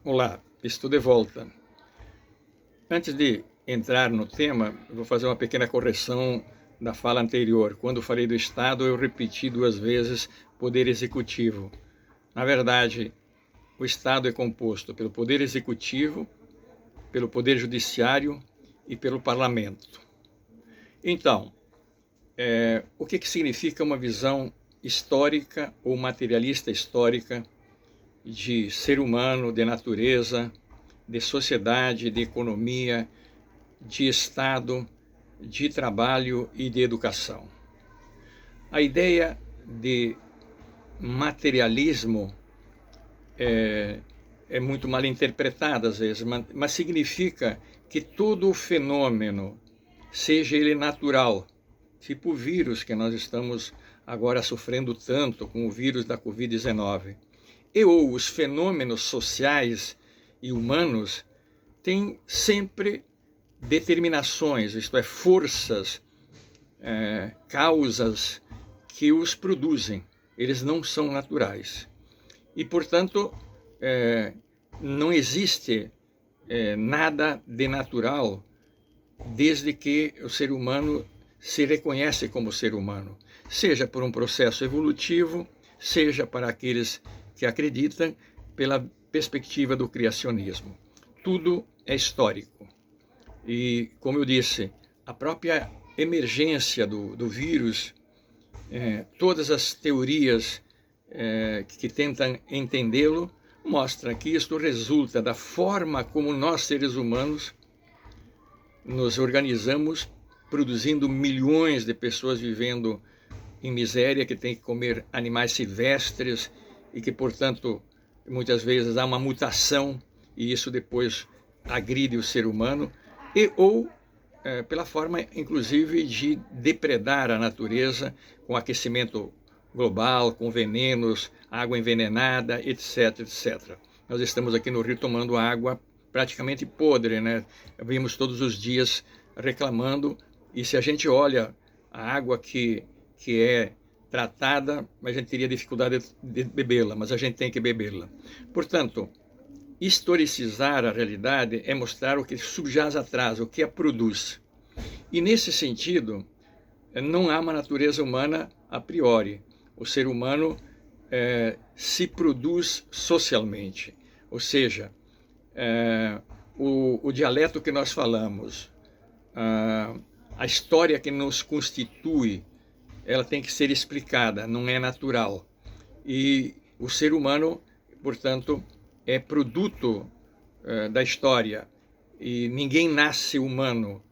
Olá, estou de volta. Antes de entrar no tema, eu vou fazer uma pequena correção da fala anterior. Quando falei do Estado, eu repeti duas vezes Poder Executivo. Na verdade, o Estado é composto pelo Poder Executivo, pelo Poder Judiciário e pelo Parlamento. Então, o que significa uma visão histórica ou materialista histórica de ser humano, de natureza, de sociedade, de economia, de Estado, de trabalho e de educação? A ideia de materialismo é muito mal interpretada às vezes, mas significa que todo o fenômeno, seja ele natural, tipo o vírus que nós estamos agora sofrendo tanto com o vírus da Covid-19, ou os fenômenos sociais e humanos, têm sempre determinações, isto é, forças, causas que os produzem. Eles não são naturais. E, portanto, não existe nada de natural desde que o ser humano se reconhece como ser humano, seja por um processo evolutivo, seja para aqueles que acreditam pela perspectiva do criacionismo. Tudo é histórico. E, como eu disse, a própria emergência do vírus, todas as teorias que tentam entendê-lo, mostram que isto resulta da forma como nós, seres humanos, nos organizamos, produzindo milhões de pessoas vivendo em miséria, que tem que comer animais silvestres e que, portanto, muitas vezes há uma mutação e isso depois agride o ser humano, ou pela forma, inclusive, de depredar a natureza com aquecimento global, com venenos, água envenenada, etc, etc. Nós estamos aqui no Rio tomando água praticamente podre, né? Vimos todos os dias reclamando, e se a gente olha a água que é tratada, a gente teria dificuldade de bebê-la, mas a gente tem que bebê-la. Portanto, historicizar a realidade é mostrar o que subjaz atrás, o que a produz. E nesse sentido, não há uma natureza humana a priori. O ser humano se produz socialmente, ou seja, o dialeto que nós falamos, a história que nos constitui, ela tem que ser explicada, não é natural. E o ser humano, portanto, é produto da história. E ninguém nasce humano.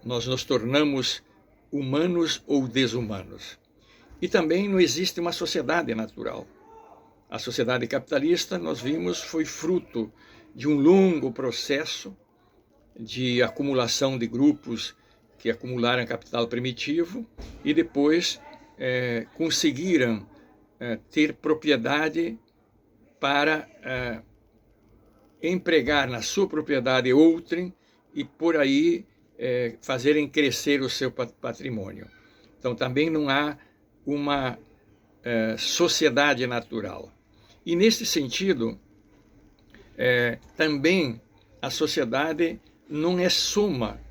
Nós nos tornamos humanos ou desumanos. E também não existe uma sociedade natural. A sociedade capitalista, nós vimos, foi fruto de um longo processo de acumulação de grupos que acumularam capital primitivo e depois conseguiram ter propriedade para empregar na sua propriedade outrem e por aí fazerem crescer o seu patrimônio. Então também não há uma sociedade natural. E nesse sentido, também a sociedade não é soma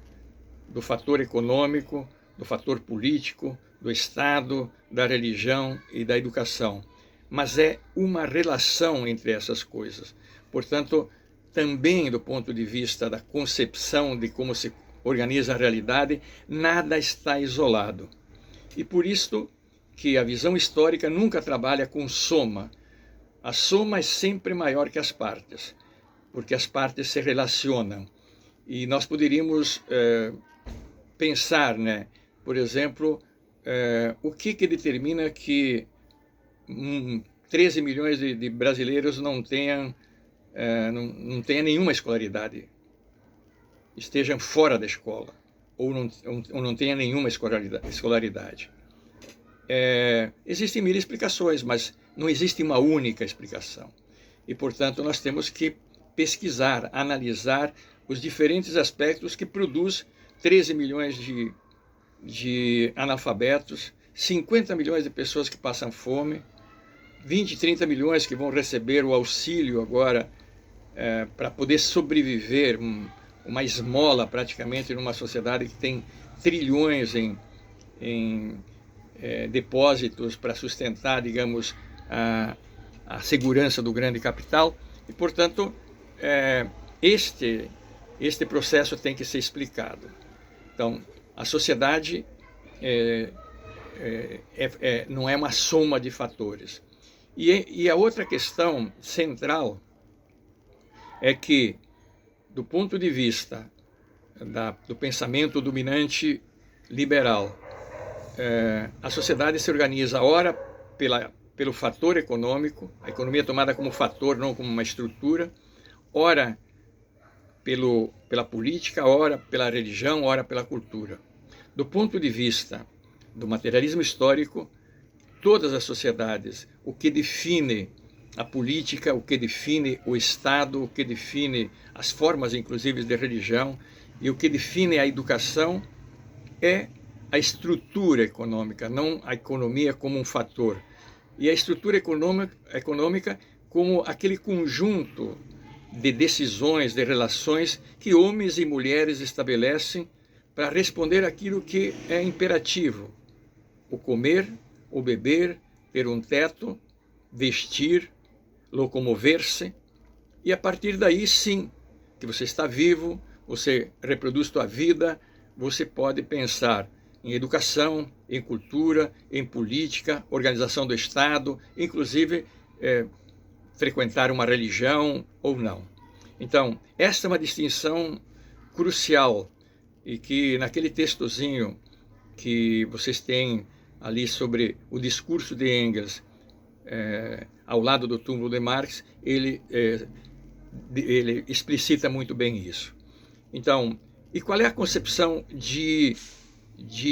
do fator econômico, do fator político, do Estado, da religião e da educação, mas é uma relação entre essas coisas. Portanto, também do ponto de vista da concepção de como se organiza a realidade, nada está isolado. E por isso que a visão histórica nunca trabalha com soma. A soma é sempre maior que as partes, porque as partes se relacionam. E nós poderíamos pensar, né, por exemplo, o que determina que 13 milhões de brasileiros não tenham nenhuma escolaridade, estejam fora da escola, ou não tenham nenhuma escolaridade. Existem mil explicações, mas não existe uma única explicação. E, portanto, nós temos que pesquisar, analisar os diferentes aspectos que produz 13 milhões de analfabetos, 50 milhões de pessoas que passam fome, 20, 30 milhões que vão receber o auxílio agora para poder sobreviver, uma esmola praticamente numa sociedade que tem trilhões em depósitos para sustentar, digamos, a segurança do grande capital. E, portanto, este processo tem que ser explicado. Então, a sociedade não é uma soma de fatores. E a outra questão central é que, do ponto de vista do pensamento dominante liberal, a sociedade se organiza, ora pelo fator econômico, a economia é tomada como fator, não como uma estrutura, ora pela política, ora pela religião, ora pela cultura. Do ponto de vista do materialismo histórico, todas as sociedades, o que define a política, o que define o Estado, o que define as formas, inclusive, de religião, e o que define a educação é a estrutura econômica, não a economia como um fator. E a estrutura econômica como aquele conjunto de decisões, de relações que homens e mulheres estabelecem para responder àquilo que é imperativo: o comer, o beber, ter um teto, vestir, locomover-se. E a partir daí, sim, que você está vivo, você reproduz sua vida, você pode pensar em educação, em cultura, em política, organização do Estado, inclusive frequentar uma religião ou não. Então, esta é uma distinção crucial e que naquele textozinho que vocês têm ali sobre o discurso de Engels, ao lado do túmulo de Marx, ele explicita muito bem isso. Então, e qual é a concepção de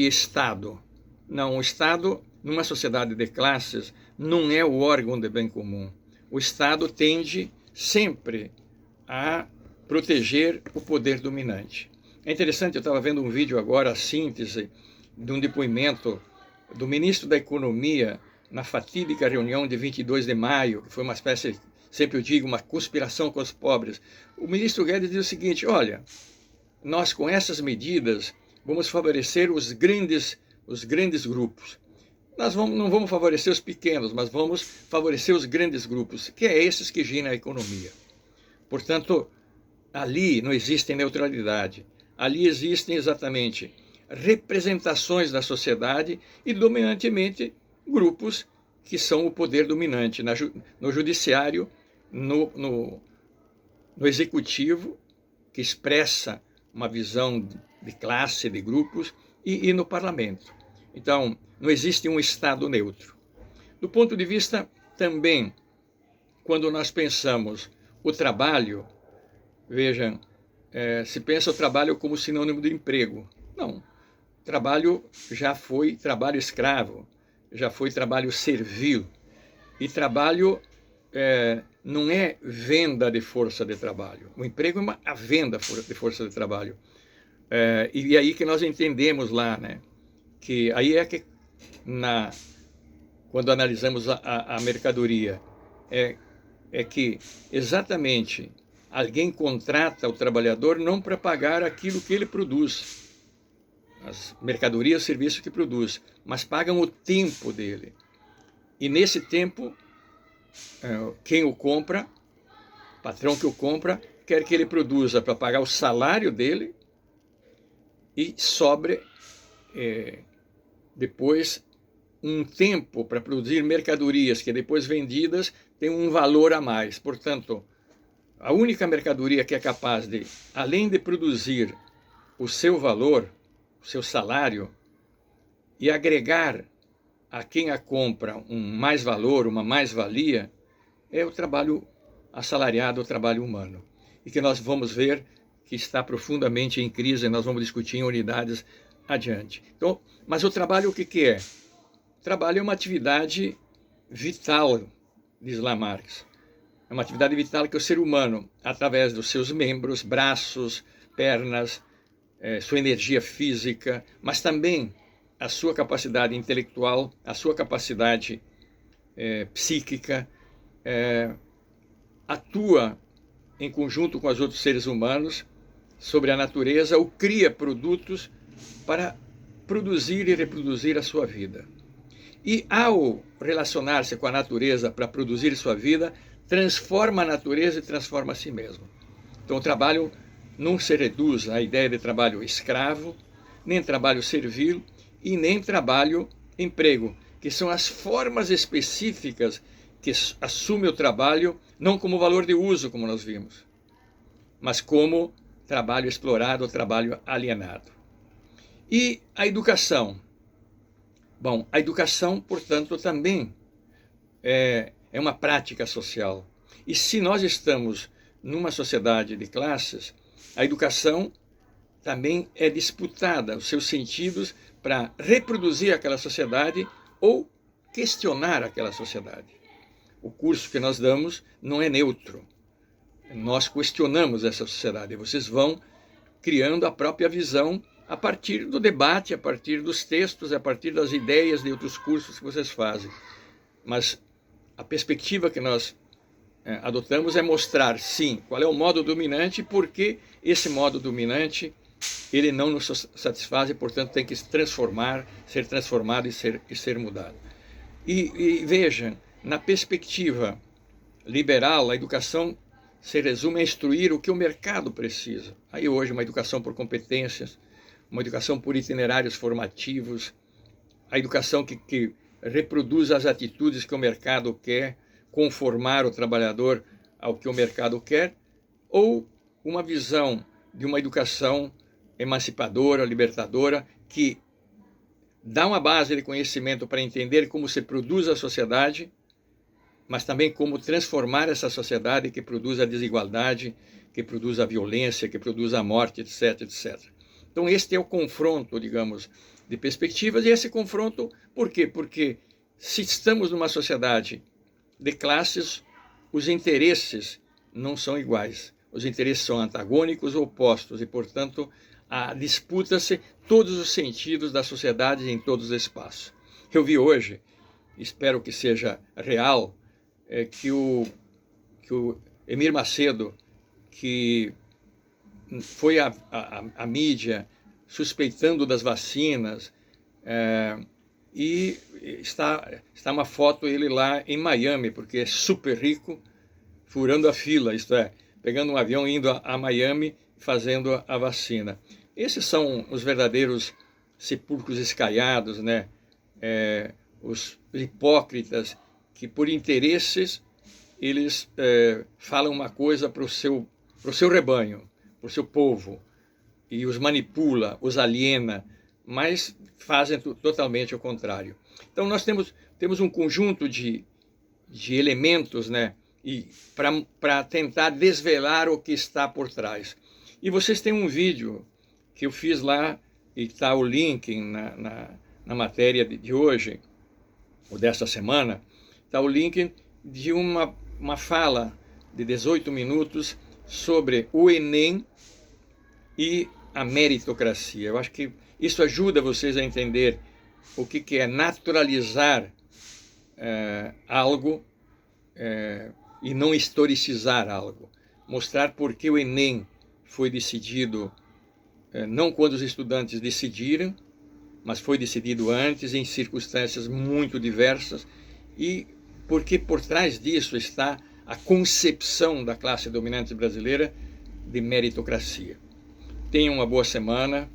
Estado? Não, o Estado, numa sociedade de classes, não é o órgão de bem comum. O Estado tende sempre a proteger o poder dominante. É interessante, eu estava vendo um vídeo agora, a síntese de um depoimento do ministro da Economia na fatídica reunião de 22 de maio, que foi uma espécie, sempre eu digo, uma conspiração com os pobres. O ministro Guedes diz o seguinte: olha, nós com essas medidas vamos favorecer os grandes grupos. Nós não vamos favorecer os pequenos, mas vamos favorecer os grandes grupos, que é esses que giram a economia. Portanto, ali não existe neutralidade. Ali existem exatamente representações da sociedade e, dominantemente, grupos que são o poder dominante no judiciário, no executivo, que expressa uma visão de classe, de grupos, e no parlamento. Então, não existe um Estado neutro. Do ponto de vista também, quando nós pensamos o trabalho, vejam, se pensa o trabalho como sinônimo de emprego. Não, trabalho já foi trabalho escravo, já foi trabalho servil. E trabalho não é venda de força de trabalho. O emprego é a venda de força de trabalho. E aí que nós entendemos lá, né, que aí que quando analisamos a mercadoria, é que exatamente alguém contrata o trabalhador não para pagar aquilo que ele produz, as mercadorias, serviços que produz, mas pagam o tempo dele. E nesse tempo, quem o compra, o patrão que o compra, quer que ele produza para pagar o salário dele e sobre depois um tempo para produzir mercadorias que depois vendidas tem um valor a mais. Portanto, a única mercadoria que é capaz de, além de produzir o seu valor, o seu salário, e agregar a quem a compra um mais valor, uma mais-valia, é o trabalho assalariado, o trabalho humano. E que nós vamos ver que está profundamente em crise, nós vamos discutir em unidades adiante. Então, mas o trabalho o que é? O trabalho é uma atividade vital, diz lá Marx. É uma atividade vital que o ser humano, através dos seus membros, braços, pernas, sua energia física, mas também a sua capacidade intelectual, a sua capacidade psíquica, atua em conjunto com os outros seres humanos, sobre a natureza, ou cria produtos para produzir e reproduzir a sua vida. E ao relacionar-se com a natureza para produzir sua vida, transforma a natureza e transforma a si mesmo. Então o trabalho não se reduz à ideia de trabalho escravo, nem trabalho servil e nem trabalho emprego, que são as formas específicas que assume o trabalho, não como valor de uso, como nós vimos, mas como trabalho explorado, trabalho alienado. E a educação? Bom, a educação, portanto, também é uma prática social. E se nós estamos numa sociedade de classes, a educação também é disputada, os seus sentidos, para reproduzir aquela sociedade ou questionar aquela sociedade. O curso que nós damos não é neutro. Nós questionamos essa sociedade. Vocês vão criando a própria visão a partir do debate, a partir dos textos, a partir das ideias de outros cursos que vocês fazem. Mas a perspectiva que nós adotamos é mostrar, sim, qual é o modo dominante e por que esse modo dominante ele não nos satisfaz e, portanto, tem que se transformar, ser transformado e ser mudado. E vejam, na perspectiva liberal, a educação se resume a instruir o que o mercado precisa. Aí hoje uma educação por competências, uma educação por itinerários formativos, a educação que reproduz as atitudes que o mercado quer, conformar o trabalhador ao que o mercado quer, ou uma visão de uma educação emancipadora, libertadora, que dá uma base de conhecimento para entender como se produz a sociedade, mas também como transformar essa sociedade que produz a desigualdade, que produz a violência, que produz a morte, etc, etc. Então este é o confronto, digamos, de perspectivas, e esse confronto, por quê? Porque se estamos numa sociedade de classes, os interesses não são iguais, os interesses são antagônicos ou opostos, e, portanto, disputa-se todos os sentidos da sociedade em todos os espaços. Eu vi hoje, espero que seja real, que o Edir Macedo, que foi a mídia suspeitando das vacinas, e está uma foto ele lá em Miami, porque é super rico, furando a fila, isto é, pegando um avião, indo a Miami, fazendo a vacina. Esses são os verdadeiros sepulcros escaiados, né? Os hipócritas que, por interesses, eles falam uma coisa para o seu rebanho, para o seu povo, e os manipula, os aliena, mas fazem totalmente o contrário. Então nós temos um conjunto de elementos, né, e para tentar desvelar o que está por trás. E vocês têm um vídeo que eu fiz lá, e está o link na matéria de hoje, ou desta semana, está o link de uma fala de 18 minutos sobre o Enem e a meritocracia. Eu acho que isso ajuda vocês a entender o que é naturalizar algo e não historicizar algo. Mostrar por que o Enem foi decidido, não quando os estudantes decidiram, mas foi decidido antes, em circunstâncias muito diversas, e porque por trás disso está a concepção da classe dominante brasileira de meritocracia. Tenham uma boa semana,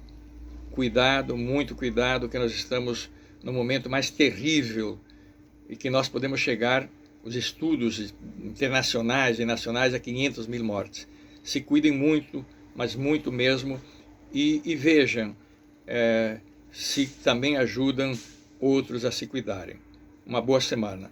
cuidado, muito cuidado, que nós estamos no momento mais terrível e que nós podemos chegar, os estudos internacionais e nacionais, a 500 mil mortes. Se cuidem muito, mas muito mesmo, e vejam se também ajudam outros a se cuidarem. Uma boa semana.